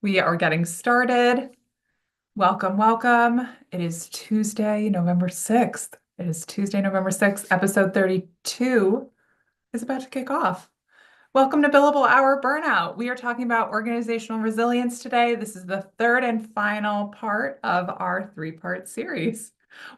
We are getting started. Welcome, welcome. It is Tuesday, November 6th. It is Tuesday, November 6th. Episode 32 is about to kick off. Welcome to Billable-Hour Burnout. We are talking about organizational resilience today. This is the third and final part of our three-part series.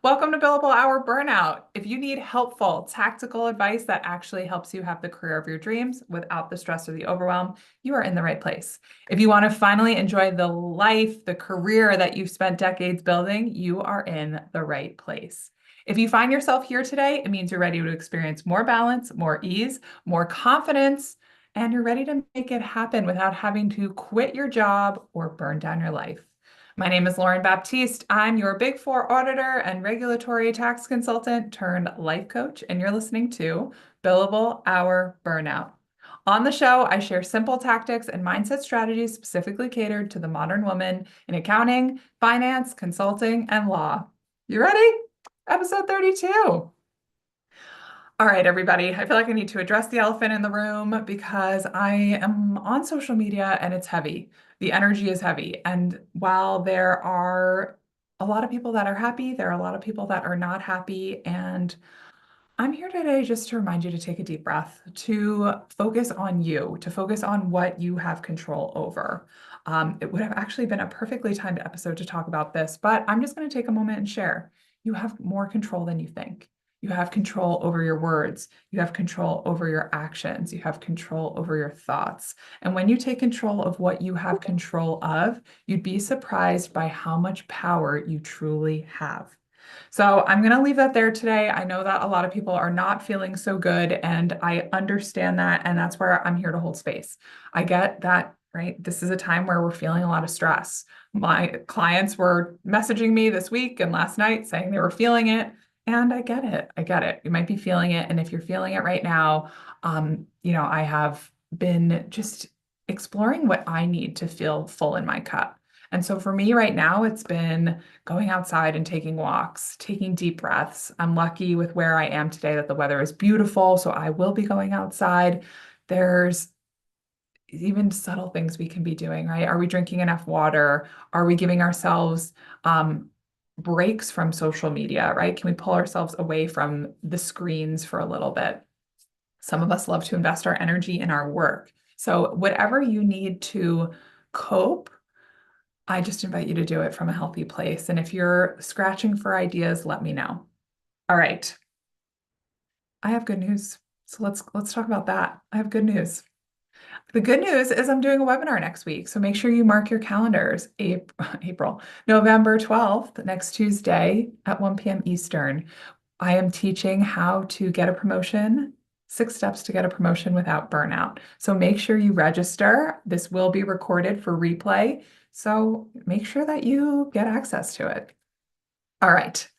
Welcome to Billable-Hour Burnout. If you need helpful, tactical advice that actually helps you have the career of your dreams without the stress or the overwhelm, you are in the right place. If you want to finally enjoy the life, the career that you've spent decades building, you are in the right place. If you find yourself here today, it means you're ready to experience more balance, more ease, more confidence, and you're ready to make it happen without having to quit your job or burn down your life. My name is Lauren Baptiste. I'm your Big Four auditor and regulatory tax consultant turned life coach, and you're listening to Billable-Hour Burnout. On the show, I share simple tactics and mindset strategies specifically catered to the modern woman in accounting, finance, consulting, and law. You ready? Episode 32. All right, everybody. I feel like I need to address the elephant in the room because I am on social media and it's heavy. The energy is heavy. And while there are a lot of people that are happy, there are a lot of people that are not happy. And I'm here today just to remind you to take a deep breath, to focus on you, to focus on what you have control over. It would have actually been a perfectly timed episode to talk about this, but I'm just going to take a moment and share. You have more control than you think. You have control over your words. You have control over your actions. You have control over your thoughts. And when you take control of what you have control of, you'd be surprised by how much power you truly have. So I'm going to leave that there today. I know that a lot of people are not feeling so good, and I understand that. And that's where I'm here to hold space. I get that, right? This is a time where we're feeling a lot of stress. My clients were messaging me this week and last night saying they were feeling it. And I get it. I get it. You might be feeling it. And if you're feeling it right now, I have been just exploring what I need to feel full in my cup. And so for me right now, it's been going outside and taking walks, taking deep breaths. I'm lucky with where I am today that the weather is beautiful, so I will be going outside. There's even subtle things we can be doing, right? Are we drinking enough water? Are we giving ourselves breaks from social media, right? Can we pull ourselves away from the screens for a little bit? Some of us love to invest our energy in our work. So whatever you need to cope, I just invite you to do it from a healthy place. And if you're scratching for ideas, let me know. All right. I have good news. So let's talk about that. I have good news. The good news is I'm doing a webinar next week. So make sure you mark your calendars. April, November 12th, next Tuesday at 1 p.m. Eastern. I am teaching how to get a promotion, 6 steps to get a promotion without burnout. So make sure you register. This will be recorded for replay. So make sure that you get access to it. All right.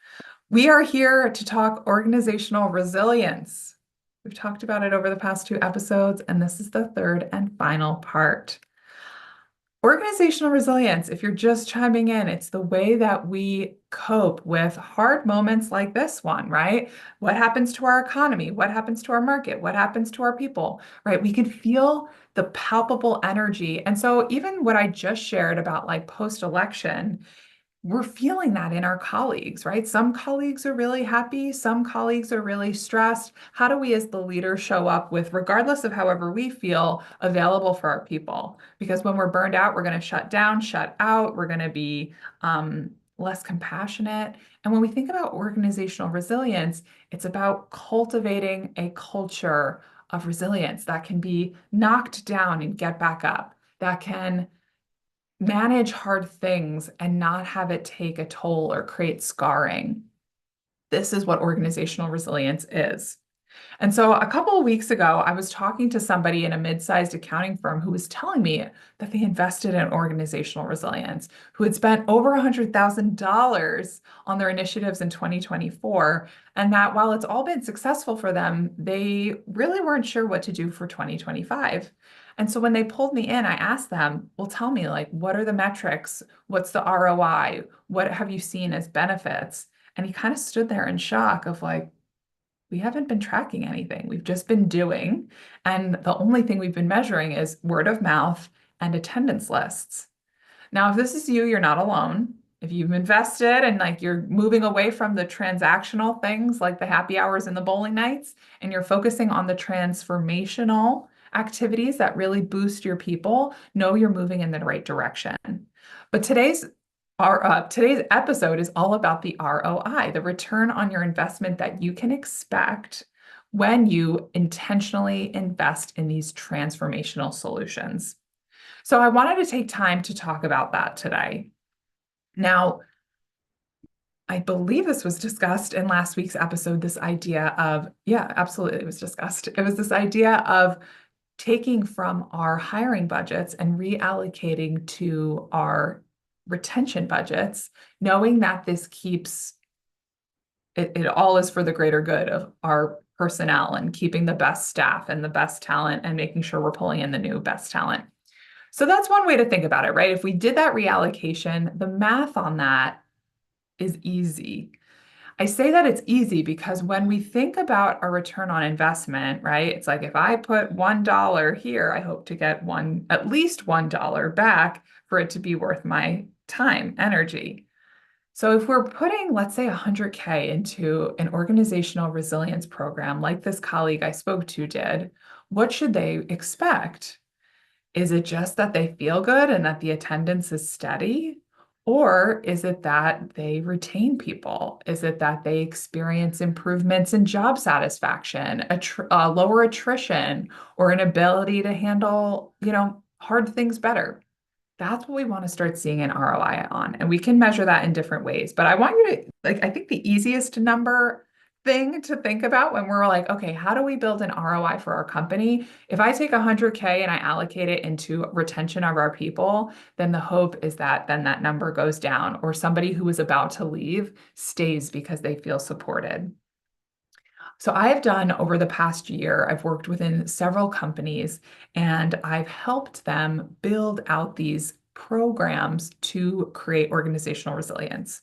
We are here to talk organizational resilience. We've talked about it over the past 2 episodes, and this is the third and final part. Organizational resilience, if you're just chiming in, it's the way that we cope with hard moments like this one, right? What happens to our economy? What happens to our market? What happens to our people, right? We can feel the palpable energy. And so even what I just shared about like post-election, we're feeling that in our colleagues, right? Some colleagues are really happy, some colleagues are really stressed. How do we as the leader show up with, regardless of however we feel, available for our people? Because when we're burned out, we're going to shut down, shut out, we're going to be less compassionate. And when we think about organizational resilience, it's about cultivating a culture of resilience that can be knocked down and get back up, that can manage hard things and not have it take a toll or create scarring. This is what organizational resilience is. And so a couple of weeks ago, I was talking to somebody in a mid-sized accounting firm who was telling me that they invested in organizational resilience, who had spent over $100,000 on their initiatives in 2024, and that while it's all been successful for them, they really weren't sure what to do for 2025. And so when they pulled me in, I asked them, well, tell me, like, what are the metrics? What's the ROI? What have you seen as benefits? And he kind of stood there in shock of like, we haven't been tracking anything. We've just been doing. And the only thing we've been measuring is word of mouth and attendance lists. Now, if this is you, you're not alone. If you've invested and like you're moving away from the transactional things like the happy hours and the bowling nights, and you're focusing on the transformational activities that really boost your people, know you're moving in the right direction. But today's episode is all about the ROI, the return on your investment that you can expect when you intentionally invest in these transformational solutions. So I wanted to take time to talk about that today. Now, I believe this was discussed in last week's episode, this idea of, yeah, absolutely, it was discussed. It was this idea of taking from our hiring budgets and reallocating to our retention budgets, knowing that this keeps it all is for the greater good of our personnel and keeping the best staff and the best talent and making sure we're pulling in the new best talent. So that's one way to think about it, right? If we did that reallocation, the math on that is easy. I say that it's easy because when we think about our return on investment, right? It's like if I put $1 here, I hope to get at least $1 back for it to be worth my time, energy. So if we're putting, let's say, 100K into an organizational resilience program like this colleague I spoke to did, what should they expect? Is it just that they feel good and that the attendance is steady? Or is it that they retain people? Is it that they experience improvements in job satisfaction, lower attrition, or an ability to handle, hard things better? That's what we want to start seeing an ROI on. And we can measure that in different ways. But I want you to, like, I think the easiest number thing to think about when we're like, okay, how do we build an ROI for our company? If I take 100K and I allocate it into retention of our people, then the hope is that then that number goes down, or somebody who is about to leave stays because they feel supported. So I have done over the past year, I've worked within several companies and I've helped them build out these programs to create organizational resilience.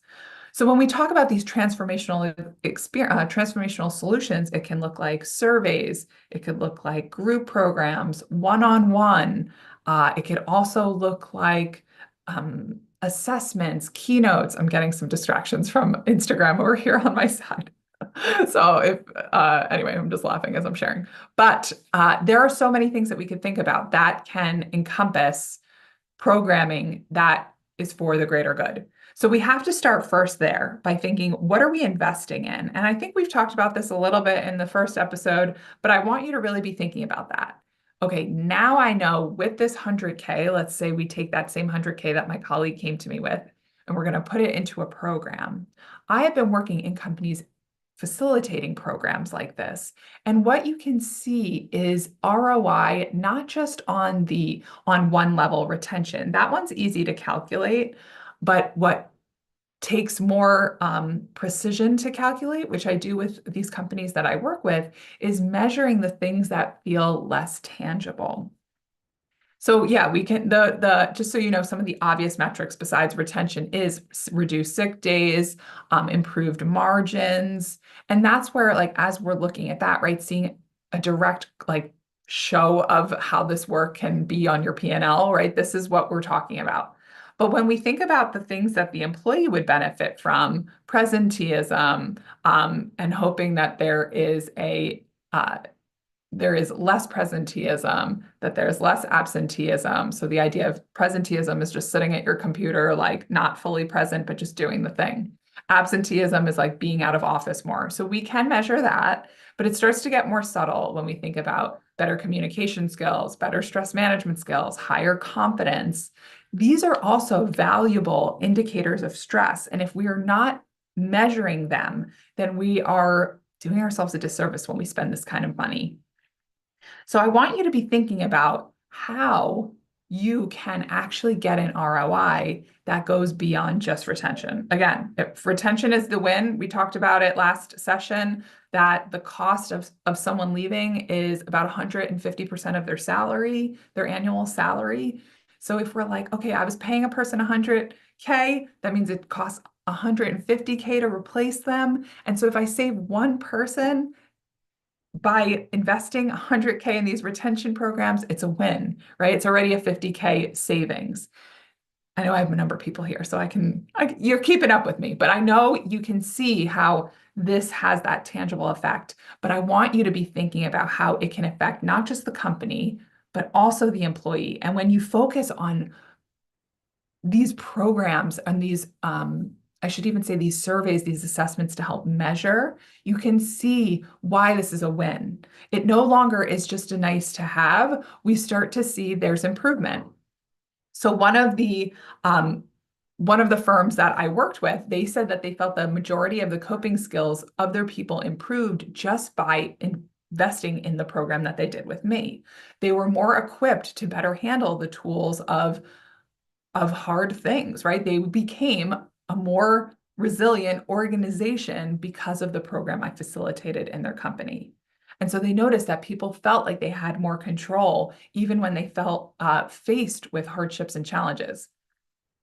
So when we talk about these transformational solutions, it can look like surveys, it could look like group programs, one-on-one. It could also look like assessments, keynotes. I'm getting some distractions from Instagram over here on my side. So anyway, I'm just laughing as I'm sharing. But there are so many things that we could think about that can encompass programming that is for the greater good. So we have to start first there by thinking, what are we investing in? And I think we've talked about this a little bit in the first episode, but I want you to really be thinking about that. Okay, now I know with this 100K, let's say we take that same 100K that my colleague came to me with, and we're going to put it into a program. I have been working in companies facilitating programs like this. And what you can see is ROI, not just on one level retention. That one's easy to calculate, but what takes more precision to calculate, which I do with these companies that I work with, is measuring the things that feel less tangible. So yeah, we can the just so you know, some of the obvious metrics besides retention is reduced sick days, improved margins, and that's where like as we're looking at that, right, seeing a direct like show of how this work can be on your P&L, right? This is what we're talking about. But when we think about the things that the employee would benefit from, presenteeism, and hoping that there is less presenteeism, that there's less absenteeism. So the idea of presenteeism is just sitting at your computer, like not fully present, but just doing the thing. Absenteeism is like being out of office more. So we can measure that, but it starts to get more subtle when we think about better communication skills, better stress management skills, higher confidence. These are also valuable indicators of stress. And if we are not measuring them, then we are doing ourselves a disservice when we spend this kind of money. So I want you to be thinking about how you can actually get an ROI that goes beyond just retention. Again, if retention is the win, we talked about it last session, that the cost of someone leaving is about 150% of their salary, their annual salary. So if we're like, okay, I was paying a person 100K, that means it costs 150K to replace them. And so if I save one person, by investing 100K in these retention programs, it's a win, right? It's already a 50K savings. I know I have a number of people here, so you're keeping up with me, but I know you can see how this has that tangible effect. But I want you to be thinking about how it can affect not just the company, but also the employee. And when you focus on these programs and I should even say these surveys, these assessments to help measure, you can see why this is a win. It no longer is just a nice to have. We start to see there's improvement. So um, one of the firms that I worked with, they said that they felt the majority of the coping skills of their people improved just by investing in the program that they did with me. They were more equipped to better handle the tools of hard things, right? They became a more resilient organization because of the program I facilitated in their company. And so they noticed that people felt like they had more control, even when they felt faced with hardships and challenges.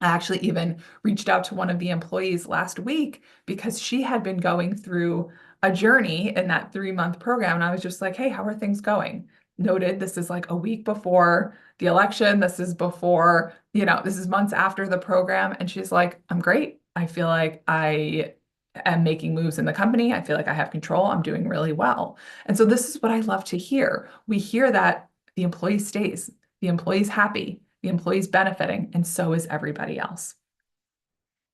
I actually even reached out to one of the employees last week because she had been going through a journey in that 3-month program. And I was just like, hey, how are things going? Noted, this is like a week before the election. This is before, this is months after the program. And she's like, I'm great. I feel like I am making moves in the company. I feel like I have control. I'm doing really well. And so this is what I love to hear. We hear that the employee stays, the employee's happy, the employee's benefiting, and so is everybody else.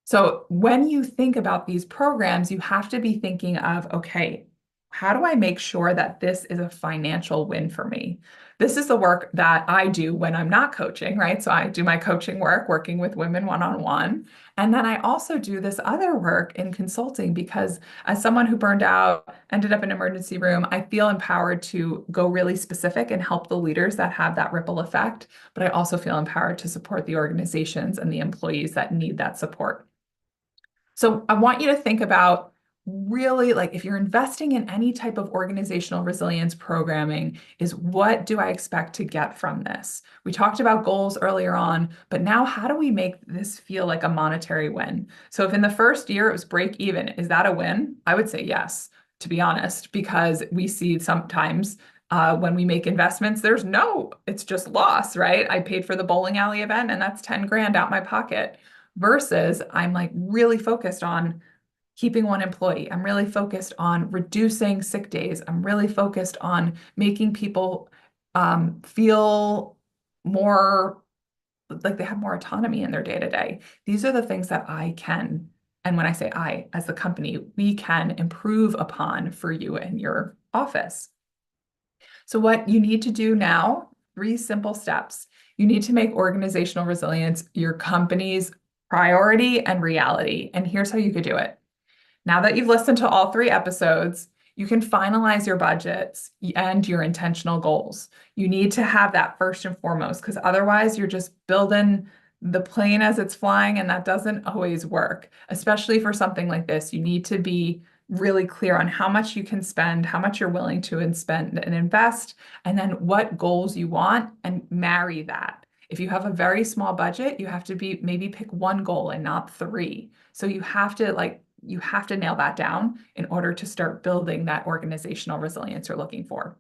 So when you think about these programs, you have to be thinking of, okay, how do I make sure that this is a financial win for me? This is the work that I do when I'm not coaching, right? So I do my coaching work, working with women one-on-one. And then I also do this other work in consulting because as someone who burned out, ended up in an emergency room, I feel empowered to go really specific and help the leaders that have that ripple effect. But I also feel empowered to support the organizations and the employees that need that support. So I want you to think about really like if you're investing in any type of organizational resilience programming, is what do I expect to get from this? We talked about goals earlier on, but now how do we make this feel like a monetary win? So if in the first year it was break even, is that a win? I would say yes, to be honest, because we see sometimes when we make investments, it's just loss, right? I paid for the bowling alley event and that's 10 grand out my pocket versus I'm like really focused on keeping one employee. I'm really focused on reducing sick days. I'm really focused on making people feel more like they have more autonomy in their day to day. These are the things that I can, and when I say I, as the company, we can improve upon for you and your office. So what you need to do now, 3 simple steps. You need to make organizational resilience your company's priority and reality. And here's how you could do it. Now that you've listened to all 3 episodes, you can finalize your budgets and your intentional goals. You need to have that first and foremost, because otherwise you're just building the plane as it's flying, and that doesn't always work. Especially for something like this, you need to be really clear on how much you can spend, how much you're willing to spend and invest, and then what goals you want and marry that. If you have a very small budget, you have to maybe pick 1 goal and not 3. So you have to nail that down in order to start building that organizational resilience you're looking for.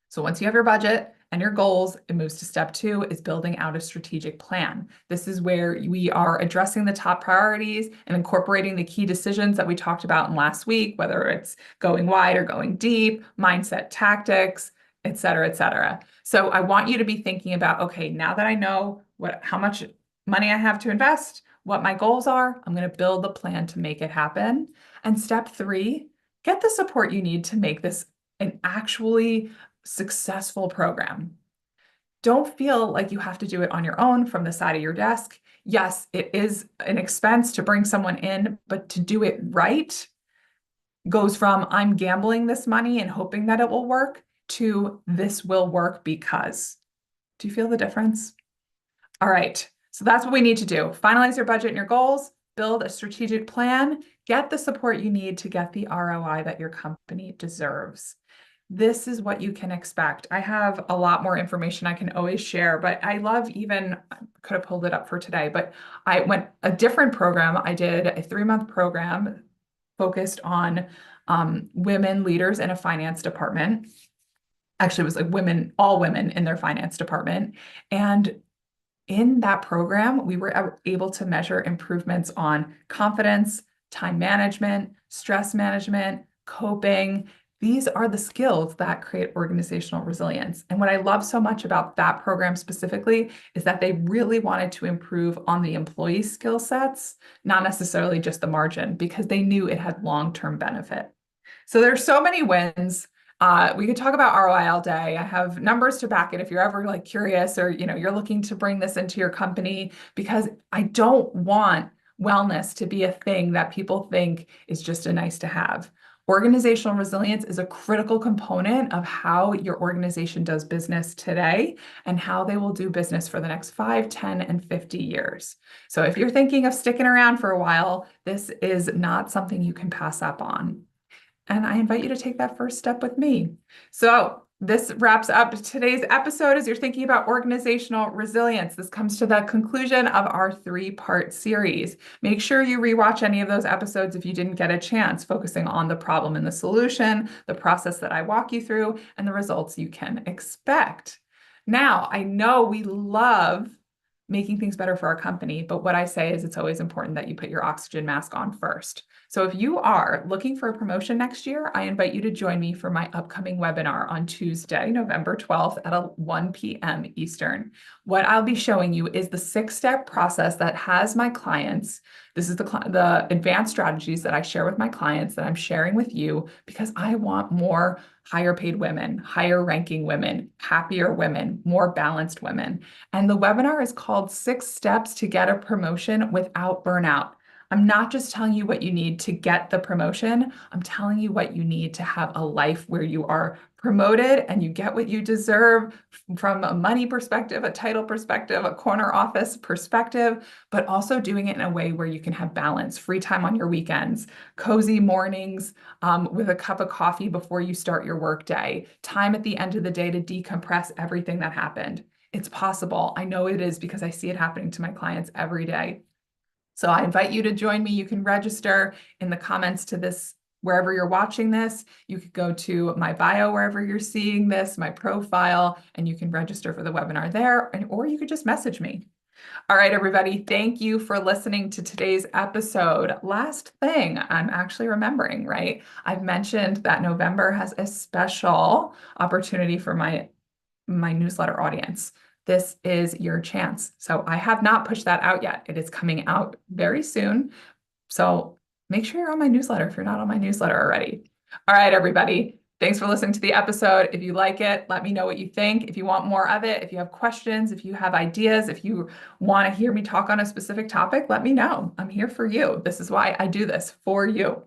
So once you have your budget and your goals, it moves to step 2 is building out a strategic plan. This is where we are addressing the top priorities and incorporating the key decisions that we talked about in last week, whether it's going wide or going deep, mindset tactics, et cetera, et cetera. So I want you to be thinking about, okay, now that I know how much money I have to invest, what my goals are, I'm going to build the plan to make it happen. And step 3, get the support you need to make this an actually successful program. Don't feel like you have to do it on your own from the side of your desk. Yes, it is an expense to bring someone in, but to do it right goes from I'm gambling this money and hoping that it will work to this will work because. Do you feel the difference? All right. So that's what we need to do. Finalize your budget and your goals, build a strategic plan, get the support you need to get the ROI that your company deserves. This is what you can expect. I have a lot more information I can always share, but I could have pulled it up for today, but I went a different program. I did a 3-month program focused on women leaders in a finance department. Actually, it was like all women in their finance department. And In that program, we were able to measure improvements on confidence, time management, stress management, coping. These are the skills that create organizational resilience. And what I love so much about that program specifically is that they really wanted to improve on the employee skill sets, not necessarily just the margin, because they knew it had long-term benefit. So there's so many wins. We could talk about ROI all day. I have numbers to back it if you're ever like curious or you're looking to bring this into your company, because I don't want wellness to be a thing that people think is just a nice to have. Organizational resilience is a critical component of how your organization does business today and how they will do business for the next 5, 10, and 50 years. So if you're thinking of sticking around for a while, this is not something you can pass up on. And I invite you to take that first step with me. So this wraps up today's episode as you're thinking about organizational resilience. This comes to the conclusion of our 3-part series. Make sure you rewatch any of those episodes if you didn't get a chance, focusing on the problem and the solution, the process that I walk you through, and the results you can expect. Now, I know we love making things better for our company, but what I say is it's always important that you put your oxygen mask on first. So if you are looking for a promotion next year, I invite you to join me for my upcoming webinar on Tuesday, November 12th at 1 p.m. Eastern. What I'll be showing you is the 6-step process that has my clients. This is the advanced strategies that I share with my clients that I'm sharing with you because I want more higher paid women, higher ranking women, happier women, more balanced women. And the webinar is called 6 Steps to Get a Promotion Without Burnout. I'm not just telling you what you need to get the promotion. I'm telling you what you need to have a life where you are promoted and you get what you deserve from a money perspective, a title perspective, a corner office perspective, but also doing it in a way where you can have balance, free time on your weekends, cozy mornings with a cup of coffee before you start your workday, time at the end of the day to decompress everything that happened. It's possible. I know it is because I see it happening to my clients every day. So I invite you to join me. You can register in the comments to this, wherever you're watching this. You could go to my bio, wherever you're seeing this, my profile, and you can register for the webinar there, or you could just message me. All right, everybody, thank you for listening to today's episode. Last thing I'm actually remembering, right? I've mentioned that November has a special opportunity for my newsletter audience. This is your chance. So I have not pushed that out yet. It is coming out very soon. So make sure you're on my newsletter if you're not on my newsletter already. All right, everybody. Thanks for listening to the episode. If you like it, let me know what you think. If you want more of it, if you have questions, if you have ideas, if you want to hear me talk on a specific topic, let me know. I'm here for you. This is why I do this, for you.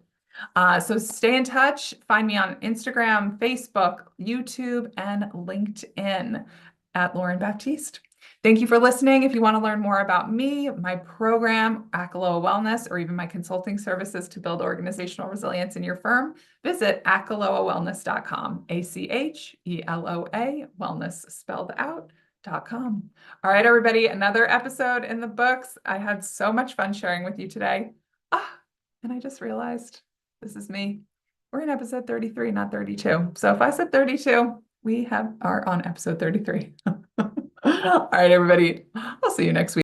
So stay in touch. Find me on Instagram, Facebook, YouTube, and LinkedIn at Lauren Baptiste. Thank you for listening. If you want to learn more about me, my program, Akaloa Wellness, or even my consulting services to build organizational resilience in your firm, visit akaloawellness.com, ACHELOA, wellness spelled out.com. All right, everybody, another episode in the books. I had so much fun sharing with you today. And I just realized this is me. We're in episode 33, not 32. So if I said 32, we are on episode 33. All right, everybody. I'll see you next week.